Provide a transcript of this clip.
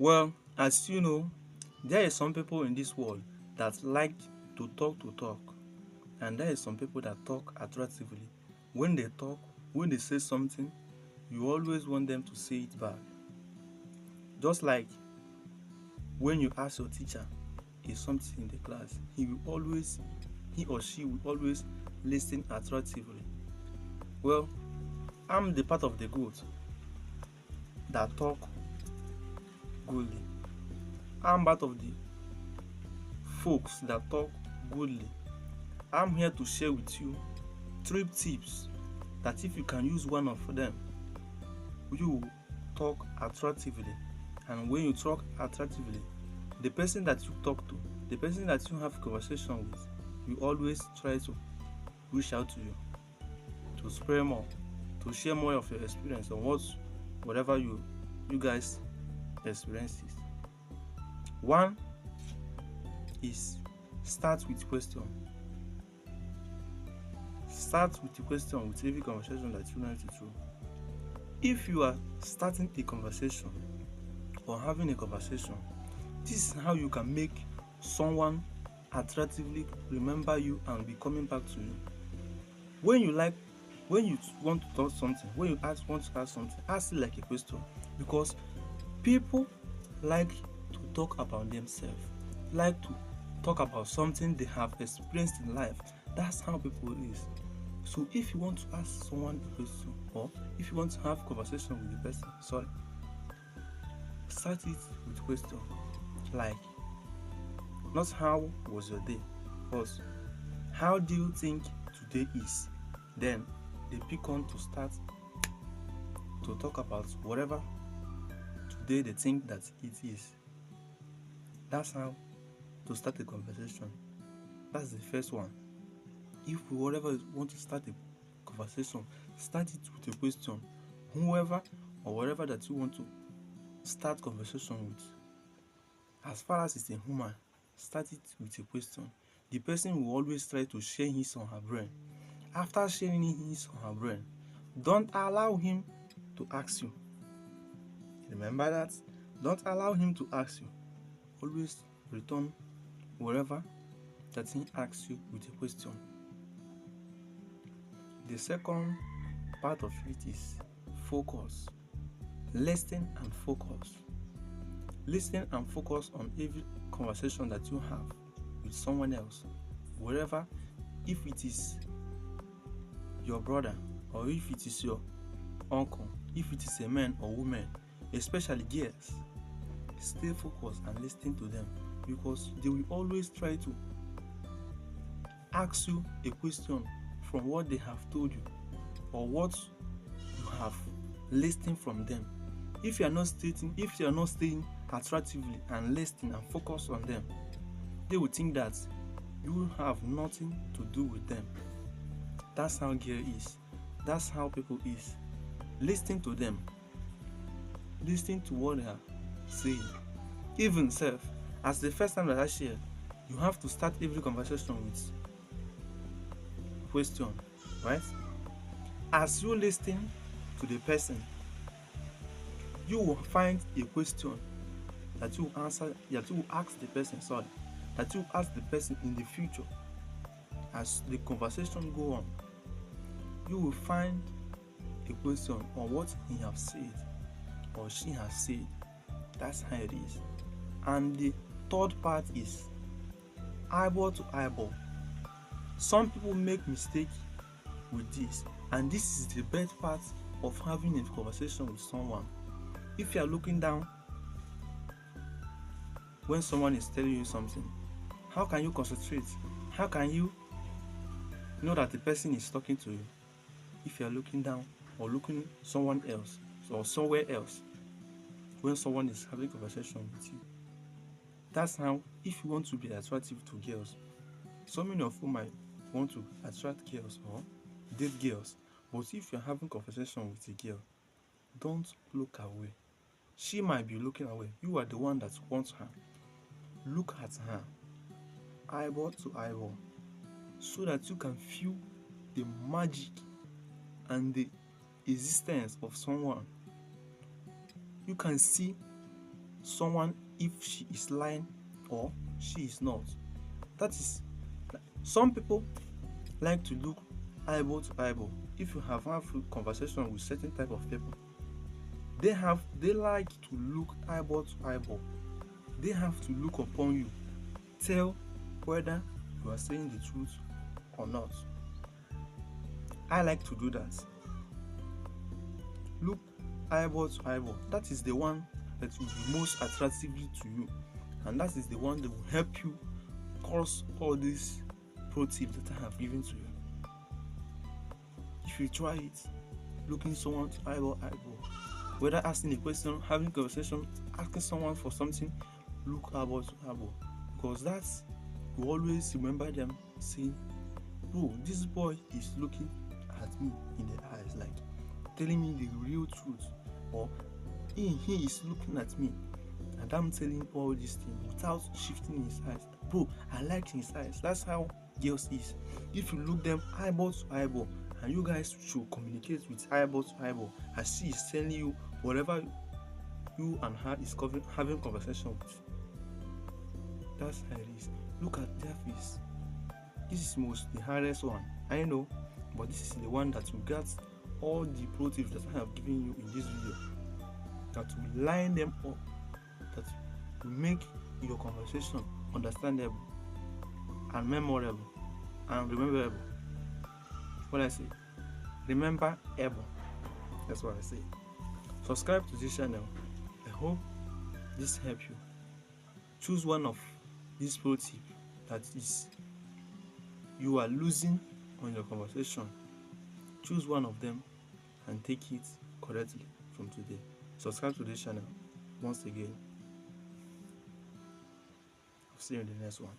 Well, as you know, there are some people in this world that like to talk, and there are some people that talk attractively. When they talk, when they say something, you always want them to say it back. Just like when you ask your teacher is something in the class, he or she will always listen attractively. Well, I'm the part of the group that talk goodly. I'm part of the folks that talk goodly. I'm here to share with you 3 tips that if you can use one of them, you will talk attractively. And when you talk attractively, the person that you talk to, the person that you have conversation with, you always try to reach out to you, to spread more, to share more of your experience on whatever you guys experiences. One is start with question. Start with a question with every conversation that you want to do. If you are starting a conversation or having a conversation, this is how you can make someone attractively remember you and be coming back to you. When you want to talk something, when you want to ask something, ask it like a question, because people like to talk about themselves, like to talk about something they have experienced in life. That's how people is. So if you want to ask someone a question, or if you want to have conversation with the person, start it with question like, not how was your day, but how do you think today is? Then they pick on to start to talk about whatever today they think that it is. That's how to start a conversation. That's the first one. If whatever want to start a conversation, start it with a question. Whoever or whatever that you want to start conversation with, as far as it's a human, start it with a question. The person will always try to share his or her brain. After sharing his or her brain, don't allow him to ask you. Remember that? Don't allow him to ask you. Always return whatever that he asks you with a question. The second part of it is focus. Listen and focus. Listen and focus on every conversation that you have with someone else. Wherever, if it is your brother or if it is your uncle, if it is a man or woman, especially girls, stay focused and listen to them, because they will always try to ask you a question from what they have told you or what you have listened from them. If you are not staying attractively and listening and focus on them, they will think that you have nothing to do with them. That's how girl is. That's how people is. Listen to them. Listen to what they are saying. Even self, as the first time that I share, you have to start every conversation with question, right? As you listen to the person, you will find a question that you answer, that you ask the person, that you ask the person in the future. As the conversation go on, you will find a question on what he has said or she has said. That's how it is. And the third part is eyeball to eyeball. Some people make mistakes with this, and this is the best part of having a conversation with someone. If you are looking down when someone is telling you something, how can you concentrate? How can you know that the person is talking to you if you are looking down or looking someone else or somewhere else when someone is having a conversation with you? That's how, if you want to be attractive to girls, so many of you might want to attract girls or date girls, but if you're having conversation with a girl, don't look away. She might be looking away. You are the one that wants her. Look at her, eyeball to eyeball, so that you can feel the magic and the existence of someone. You can see someone if she is lying or she is not. That is, some people like to look eyeball to eyeball. If you have a conversation with certain type of people, they like to look eyeball to eyeball. They have to look upon you, tell whether you are saying the truth or not. I like to do that. Look eyeball to eyeball. That is the one that will be most attractively to you, and that is the one that will help you cross all these pro tips that I have given to you. If you try it, looking someone to eyeball, whether asking a question, having a conversation, asking someone for something, look eyeball to eyeball, because that's, you always remember them saying, bro, this boy is looking at me in the eyes, like telling me the real truth, or he is looking at me and I'm telling all these things without shifting his eyes. Bro, I like his eyes. That's how girls is. If you look them eyeball to eyeball, and you guys should communicate with eyeball to eyeball, as she is telling you whatever you and her is having conversation with. That's how it is. Look at their face. This is the hardest one, I know, but this is the one that will get all the pro tips that I have given you in this video, that will line them up, that will make your conversation understandable and memorable and rememberable. What I say, rememberable. That's what I say. Subscribe to this channel. I hope this helps you. Choose one of these pro tips that is you are losing on your conversation. Choose one of them and take it correctly from today. Subscribe to this channel once again. I'll see you in the next one.